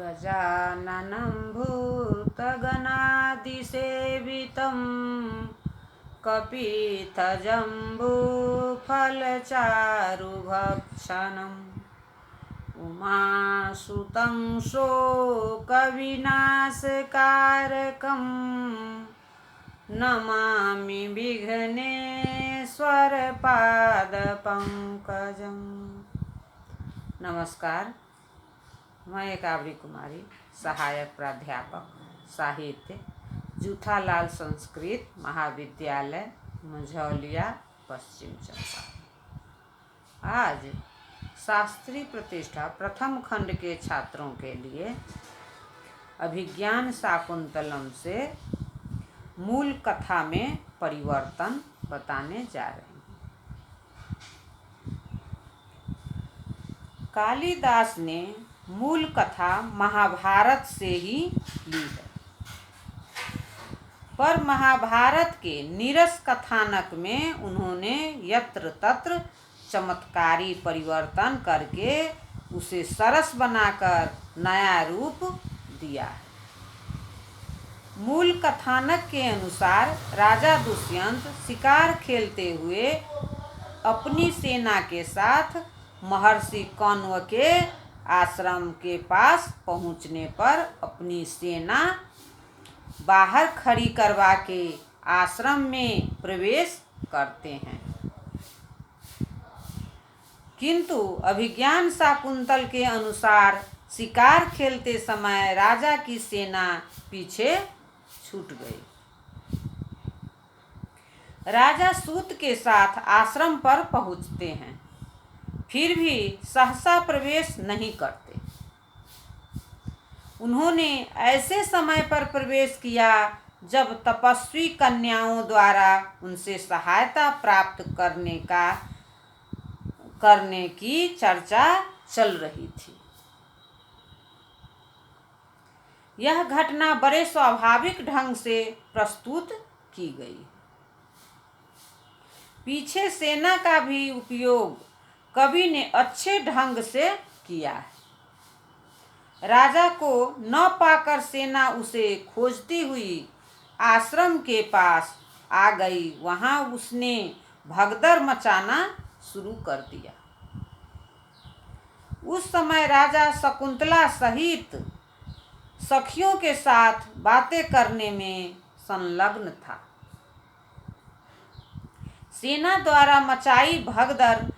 गजाननं भूतगणादिसेवितं कपित्थजम्बूफलचारुभक्षणम् उमासुतं शोकविनाशकारकं नमामि विघ्नेश्वरपादपङ्कजम्। नमस्कार, मैं काबरी कुमारी, सहायक प्राध्यापक साहित्य, जूठालाल संस्कृत महाविद्यालय, मंझौलिया, पश्चिम चंपारण। आज शास्त्री प्रतिष्ठा प्रथम खंड के छात्रों के लिए अभिज्ञान शाकुंतलम से मूल कथा में परिवर्तन बताने जा रहे हैं। कालिदास ने मूल कथा महाभारत से ही ली है, पर महाभारत के नीरस कथानक में उन्होंने यत्र तत्र चमत्कारी परिवर्तन करके उसे सरस बनाकर नया रूप दिया है। मूल कथानक के अनुसार राजा दुष्यंत शिकार खेलते हुए अपनी सेना के साथ महर्षि कण्व के आश्रम के पास पहुंचने पर अपनी सेना बाहर खड़ी करवा के आश्रम में प्रवेश करते हैं, किंतु अभिज्ञान शाकुंतल के अनुसार शिकार खेलते समय राजा की सेना पीछे छूट गई। राजा सूत के साथ आश्रम पर पहुंचते हैं, फिर भी सहसा प्रवेश नहीं करते। उन्होंने ऐसे समय पर प्रवेश किया जब तपस्वी कन्याओं द्वारा उनसे सहायता प्राप्त करने की चर्चा चल रही थी। यह घटना बड़े स्वाभाविक ढंग से प्रस्तुत की गई। पीछे सेना का भी उपयोग कवि ने अच्छे ढंग से किया है। राजा को न पाकर सेना उसे खोजती हुई आश्रम के पास आ गई। वहां उसने भगदड़ मचाना शुरू कर दिया। उस समय राजा शकुंतला सहित सखियों के साथ बातें करने में संलग्न था। सेना द्वारा मचाई भगदड़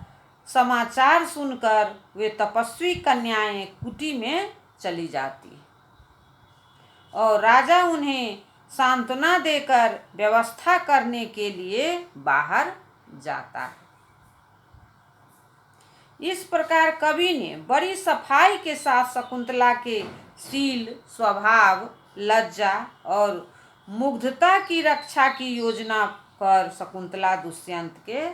समाचार सुनकर वे तपस्वी कन्याएं कुटी में चली जाती और राजा उन्हें सांत्वना देकर व्यवस्था करने के लिए बाहर जाता है। इस प्रकार कवि ने बड़ी सफाई के साथ शकुंतला के शील, स्वभाव, लज्जा और मुग्धता की रक्षा की योजना कर शकुंतला दुष्यंत के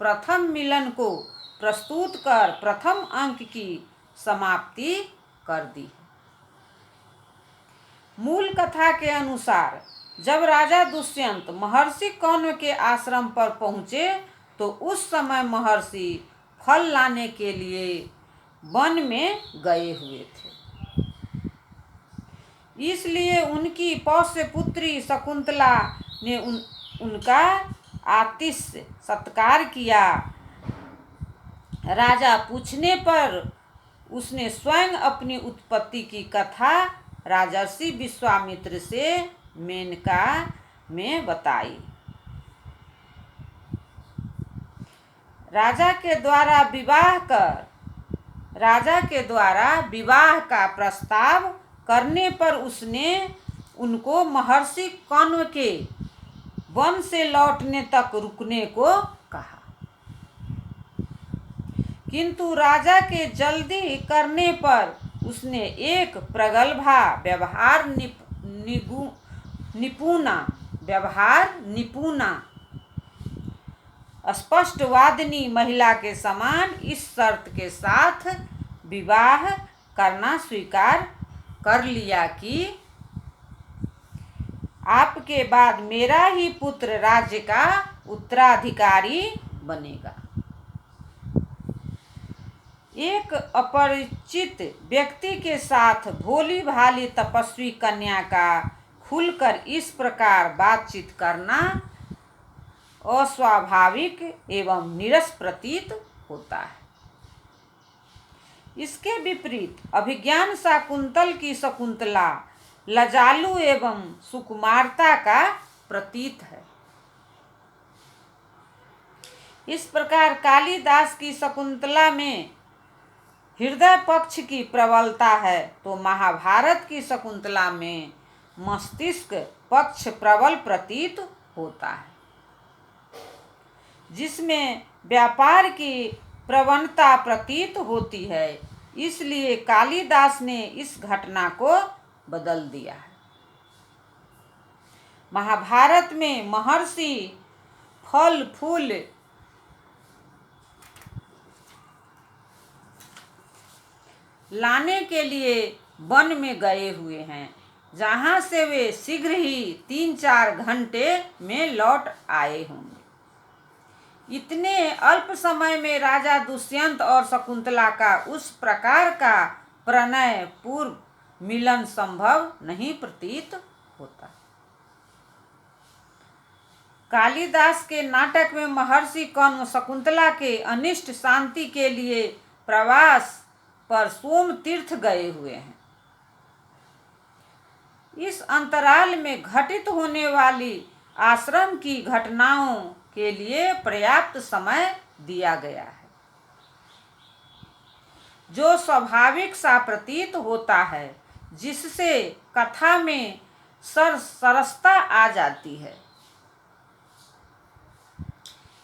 प्रथम मिलन को प्रस्तुत कर प्रथम अंक की समाप्ति कर दी। मूल कथा के अनुसार जब राजा दुष्यंत महर्षि कण्व के आश्रम पर पहुंचे तो उस समय महर्षि फल लाने के लिए वन में गए हुए थे। इसलिए उनकी पौत्र पुत्री शकुंतला ने उनका आतिथ्य सत्कार किया। राजा पूछने पर उसने स्वयं अपनी उत्पत्ति की कथा राजर्षि विश्वामित्र से मेनका में बताई। राजा के द्वारा विवाह का प्रस्ताव करने पर उसने उनको महर्षि कण्व के वन से लौटने तक रुकने को कहा, किंतु राजा के जल्दी करने पर उसने एक प्रगल्भा व्यवहार निपुणा स्पष्टवादिनी महिला के समान इस शर्त के साथ विवाह करना स्वीकार कर लिया कि आपके बाद मेरा ही पुत्र राज्य का उत्तराधिकारी बनेगा। एक अपरिचित व्यक्ति के साथ भोली भाली तपस्वी कन्या का खुलकर इस प्रकार बातचीत करना अस्वाभाविक एवं नीरस प्रतीत होता है। इसके विपरीत अभिज्ञान शाकुंतल की शकुंतला लजालु एवं सुकुमारता का प्रतीत है। इस प्रकार कालिदास की शकुंतला में हृदय पक्ष की प्रबलता है, तो महाभारत की शकुंतला में मस्तिष्क पक्ष प्रबल प्रतीत होता है, जिसमें व्यापार की प्रवणता प्रतीत होती है। इसलिए कालिदास ने इस घटना को बदल दिया है। महाभारत में महर्षि फल फूल लाने के लिए वन में गए हुए हैं, जहां से वे शीघ्र ही 3-4 घंटे में लौट आए होंगे। इतने अल्प समय में राजा दुष्यंत और शकुंतला का उस प्रकार का प्रणय पूर्व मिलन संभव नहीं प्रतीत होता। कालिदास के नाटक में महर्षि कण्व शकुंतला के अनिष्ट शांति के लिए प्रवास पर सोम तीर्थ गए हुए हैं। इस अंतराल में घटित होने वाली आश्रम की घटनाओं के लिए पर्याप्त समय दिया गया है, जो स्वाभाविक सा प्रतीत होता है, जिससे कथा में सरसता आ जाती है।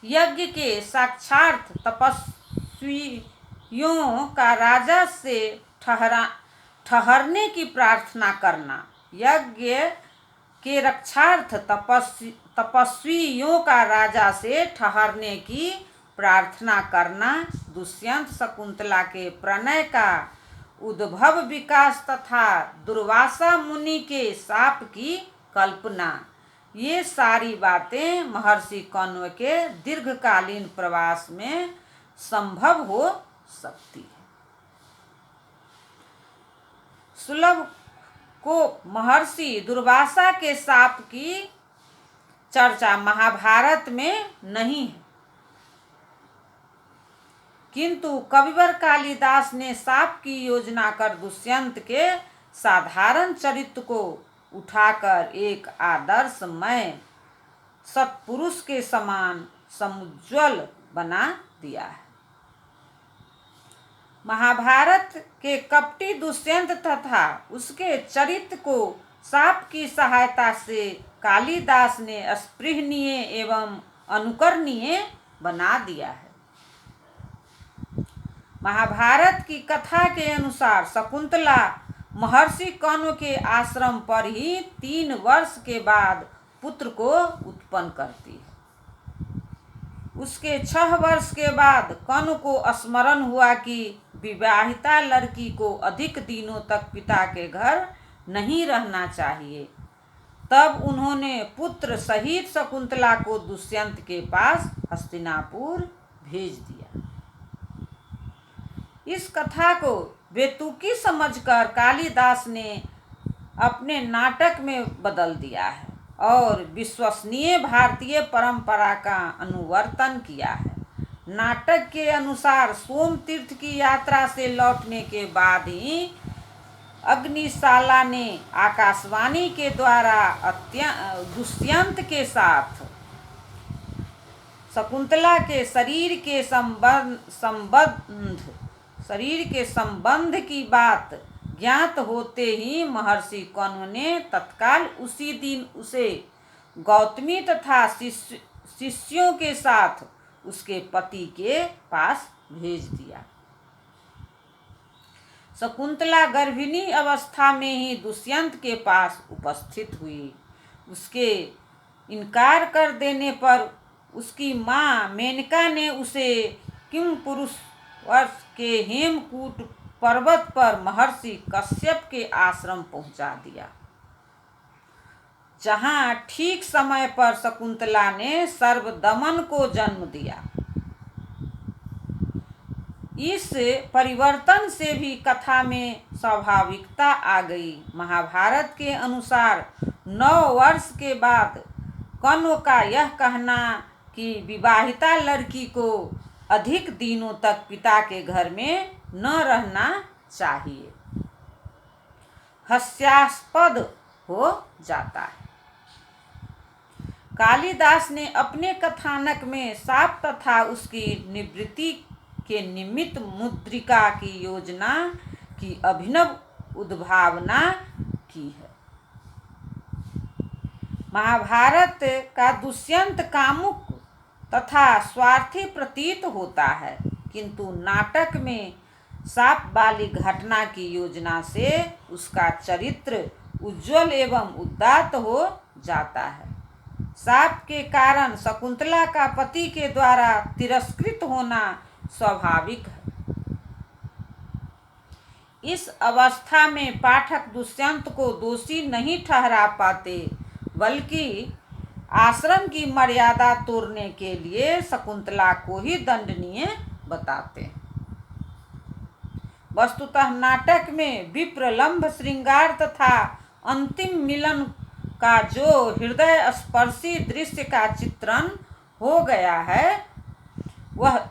यज्ञ के साक्षात तपस्वियों का राजा से ठहरने की प्रार्थना करना, यज्ञ के रक्षार्थ तपस्वियों का राजा से ठहरने की प्रार्थना करना, दुष्यंत शकुंतला के प्रणय का उद्भव विकास तथा दुर्वासा मुनि के शाप की कल्पना, ये सारी बातें महर्षि कण्व के दीर्घकालीन प्रवास में संभव हो सकती है। सुलभ को महर्षि दुर्वासा के शाप की चर्चा महाभारत में नहीं है, किंतु कविवर कालिदास ने शाप की योजना कर दुष्यंत के साधारण चरित्र को उठाकर एक आदर्शमय सत्पुरुष के समान समुज्ज्वल बना दिया है। महाभारत के कपटी दुष्यंत तथा उसके चरित्र को शाप की सहायता से कालिदास ने स्पृहनीय एवं अनुकरणीय बना दिया है। महाभारत की कथा के अनुसार शकुंतला महर्षि कण्व के आश्रम पर ही 3 वर्ष के बाद पुत्र को उत्पन्न करती है। उसके 6 वर्ष के बाद कण्व को स्मरण हुआ कि विवाहिता लड़की को अधिक दिनों तक पिता के घर नहीं रहना चाहिए। तब उन्होंने पुत्र सहित शकुंतला को दुष्यंत के पास हस्तिनापुर भेज दिया। इस कथा को बेतुकी समझकर कालिदास ने अपने नाटक में बदल दिया है और विश्वसनीय भारतीय परंपरा का अनुवर्तन किया है। नाटक के अनुसार सोम तीर्थ की यात्रा से लौटने के बाद ही अग्निशाला ने आकाशवाणी के द्वारा दुष्यंत के साथ शकुंतला के शरीर के संबंध की बात ज्ञात होते ही महर्षि कण्व ने तत्काल उसी दिन उसे गौतमी तथा शिष्यों के साथ उसके पति के पास भेज दिया। शकुंतला गर्भिणी अवस्था में ही दुष्यंत के पास उपस्थित हुई। उसके इनकार कर देने पर उसकी माँ मेनका ने उसे किमपुरुष वर्ष के हेमकूट पर्वत पर महर्षि कश्यप के आश्रम पहुंचा दिया, जहां ठीक समय पर शकुंतला ने सर्वदमन को जन्म दिया। इस परिवर्तन से भी कथा में स्वाभाविकता आ गई। महाभारत के अनुसार 9 वर्ष के बाद कण्व का यह कहना कि विवाहिता लड़की को अधिक दिनों तक पिता के घर में न रहना चाहिए हास्यास्पद हो जाता है। कालिदास ने अपने कथानक में साप तथा उसकी निवृत्ति के निमित्त मुद्रिका की योजना की अभिनव उद्भावना की है। महाभारत का दुष्यंत कामुक तथा स्वार्थी प्रतीत होता है, किंतु नाटक में साप वाली घटना की योजना से उसका चरित्र उज्ज्वल एवं उदात्त हो जाता है। साप के कारण शकुंतला का पति के द्वारा तिरस्कृत होना स्वाभाविक है। इस अवस्था में पाठक दुष्यंत को दोषी नहीं ठहरा पाते, बल्कि आश्रम की मर्यादा तोड़ने के लिए शकुंतला को ही दंडनीय बताते हैं। वस्तुतः नाटक में विप्रलंभ श्रृंगार तथा अंतिम मिलन का जो हृदय स्पर्शी दृश्य का चित्रण हो गया है, वह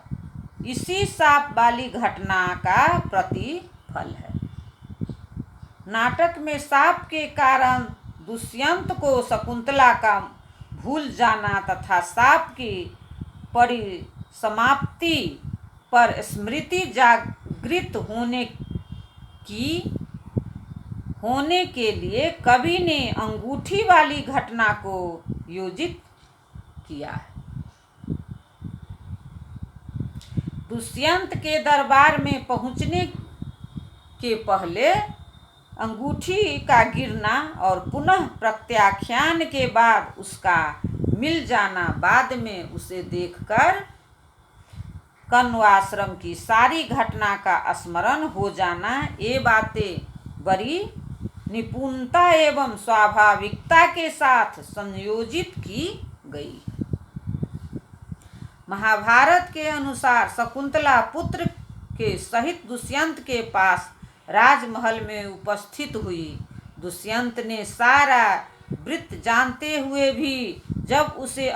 इसी साप वाली घटना का प्रतिफल है। नाटक में साप के कारण दुष्यंत को शकुंतला का भूल जाना तथा साप की परिसमाप्ति पर स्मृति जागृत होने के लिए कवि ने अंगूठी वाली घटना को योजित किया है। दुष्यंत के दरबार में पहुंचने के पहले अंगूठी का गिरना और पुनः प्रत्याख्यान के बाद उसका मिल जाना, बाद में उसे देखकर कण्वाश्रम की सारी घटना का स्मरण हो जाना, ये बातें बड़ी निपुणता एवं स्वाभाविकता के साथ संयोजित की गई। महाभारत के अनुसार शकुंतला पुत्र के सहित दुष्यंत के पास राजमहल में उपस्थित हुई। दुष्यंत ने सारा वृत्त जानते हुए भी जब उसे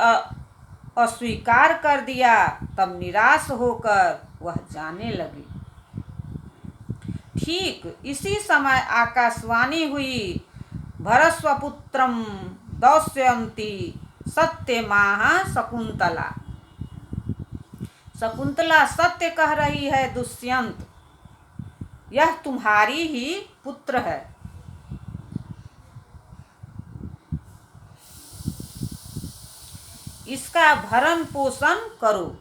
अस्वीकार कर दिया, तब निराश होकर वह जाने लगी। ठीक इसी समय आकाशवाणी हुई, भरस्वपुत्रम दौष्यन्ति सत्यमाह शकुंतला। शकुंतला सत्य कह रही है दुष्यंत, यह तुम्हारी ही पुत्र है। इसका भरण पोषण करो।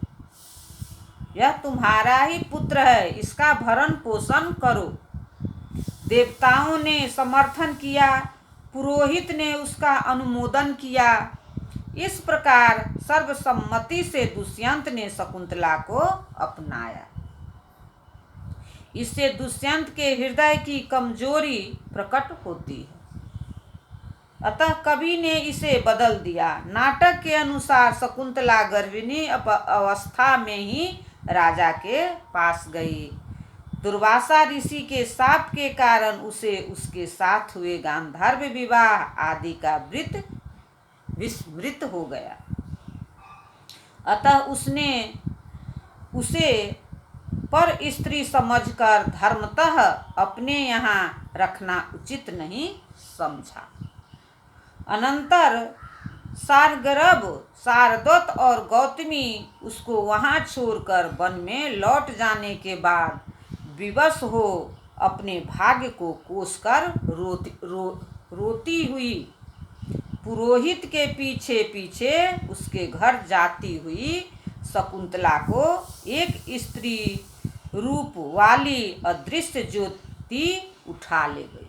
यह तुम्हारा ही पुत्र है, इसका भरण पोषण करो। देवताओं ने समर्थन किया, पुरोहित ने उसका अनुमोदन किया। इस प्रकार सर्वसम्मति से दुष्यंत ने शकुंतला को अपनाया। इससे दुष्यंत के हृदय की कमजोरी प्रकट होती है, अतः कवि ने इसे बदल दिया। नाटक के अनुसार शकुंतला गर्भिणी अवस्था में ही राजा के पास गई। दुर्वासा ऋषि के शाप के कारण उसे उसके साथ हुए गांधर्व विवाह आदि का व्रत विस्मृत हो गया, अतः उसने उसे पर स्त्री समझकर धर्मतः अपने यहाँ रखना उचित नहीं समझा। अनंतर सारगर्भ, शारदत्त और गौतमी उसको वहाँ छोड़कर वन में लौट जाने के बाद विवश हो अपने भाग्य को कोसकर रोती हुई पुरोहित के पीछे पीछे उसके घर जाती हुई शकुंतला को एक स्त्री रूप वाली अदृश्य ज्योति उठा ले गई।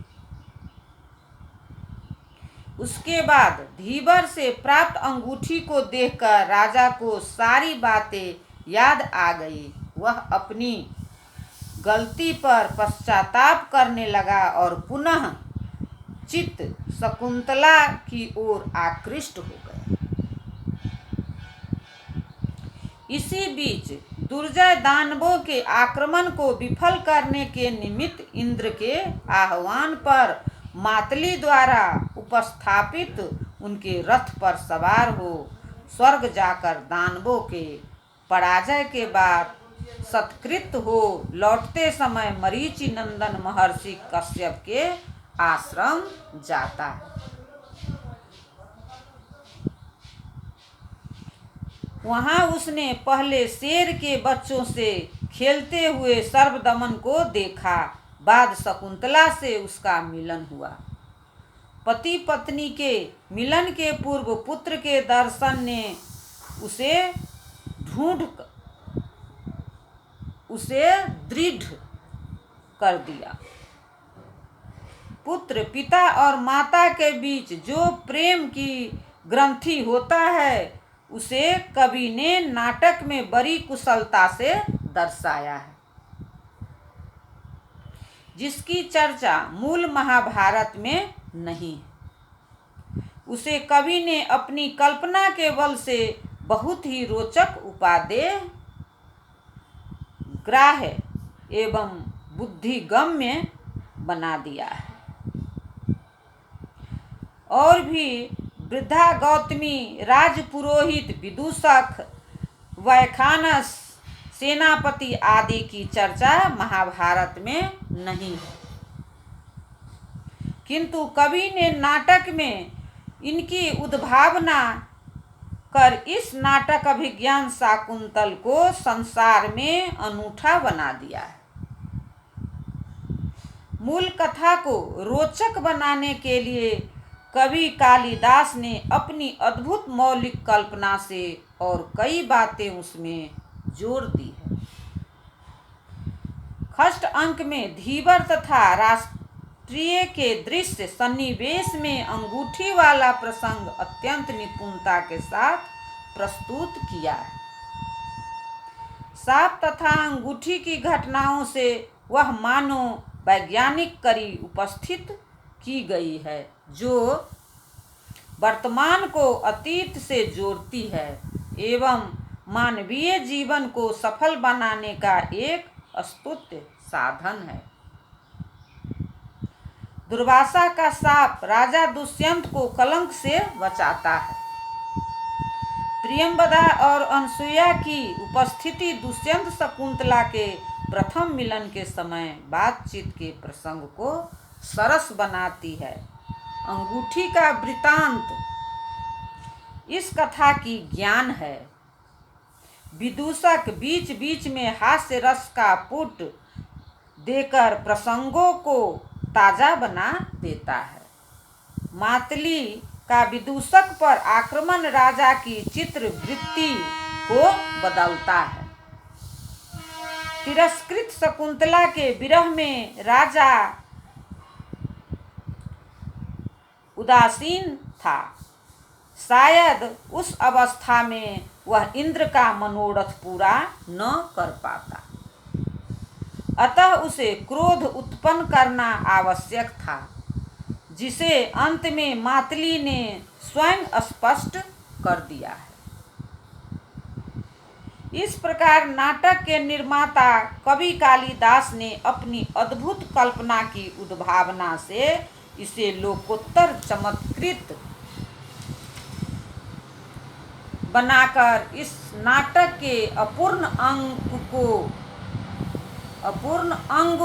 उसके बाद धीवर से प्राप्त अंगूठी को देखकर राजा को सारी बातें याद आ गई। वह अपनी गलती पर पश्चाताप करने लगा और पुनः चित्त शकुंतला की ओर आकृष्ट हो गया। इसी बीच दुर्जय दानवों के आक्रमण को विफल करने के निमित्त इंद्र के आह्वान पर मातली द्वारा उपस्थापित उनके रथ पर सवार हो स्वर्ग जाकर दानवों के पराजय के बाद सत्कृत हो लौटते समय मरीचि नंदन महर्षि कश्यप के आश्रम जाता है। वहां उसने पहले शेर के बच्चों से खेलते हुए सर्वदमन को देखा। बाद शकुंतला से उसका मिलन हुआ। पति पत्नी के मिलन के पूर्व पुत्र के दर्शन ने उसे दृढ़ कर दिया। पुत्र पिता और माता के बीच जो प्रेम की ग्रंथि होता है उसे कवि ने नाटक में बड़ी कुशलता से दर्शाया है, जिसकी चर्चा मूल महाभारत में नहीं है। उसे कवि ने अपनी कल्पना के बल से बहुत ही रोचक, उपादेय, ग्राह्य एवं बुद्धिगम्य बना दिया है। और भी वृद्धा गौतमी, राजपुरोहित, विदूषक, वैखानस, सेनापति आदि की चर्चा महाभारत में नहीं है, किंतु कवि ने नाटक में इनकी उद्भावना कर इस नाटक अभिज्ञान शाकुंतल को संसार में अनूठा बना दिया है। मूल कथा को रोचक बनाने के लिए कवि कालिदास ने अपनी अद्भुत मौलिक कल्पना से और कई बातें उसमें जोड़ दी है। षष्ठ अंक में धीवर तथा राष्ट्रीय के दृश्य सन्निवेश में अंगूठी वाला प्रसंग अत्यंत निपुणता के साथ प्रस्तुत किया है। सांप तथा अंगूठी की घटनाओं से वह मानो वैज्ञानिक कड़ी उपस्थित की गई है, जो वर्तमान को अतीत से जोड़ती है एवं मानवीय जीवन को सफल बनाने का एक स्तुत्य साधन है। दुर्वासा का शाप राजा दुष्यंत को कलंक से बचाता है। प्रियंवदा और अनसुईया की उपस्थिति दुष्यंत शकुंतला के प्रथम मिलन के समय बातचीत के प्रसंग को सरस बनाती है। अंगूठी का वृतांत इस कथा की ज्ञान है। विदूषक बीच बीच में हास्य रस का पुट देकर प्रसंगों को ताजा बना देता है। मातली का विदूषक पर आक्रमण राजा की चित्र वृत्ति को बदलता है। तिरस्कृत शकुंतला के विरह में राजा उदासीन था। शायद उस अवस्था में वह इंद्र का मनोरथ पूरा न कर पाता, अतः उसे क्रोध उत्पन्न करना आवश्यक था, जिसे अंत में मातली ने स्वयं स्पष्ट कर दिया है। इस प्रकार नाटक के निर्माता कवि कालिदास ने अपनी अद्भुत कल्पना की उद्भावना से इसे लोकोत्तर चमत्कृत बनाकर इस नाटक के अपूर्ण अंग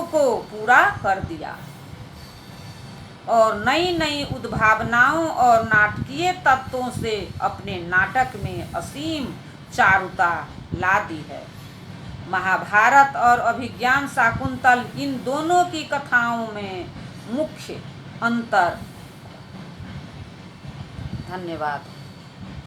को पूरा कर दिया और नई नई उद्भावनाओं और नाटकीय तत्वों से अपने नाटक में असीम चारुता ला दी है। महाभारत और अभिज्ञान शाकुंतल इन दोनों की कथाओं में मुख्य अंतर। धन्यवाद।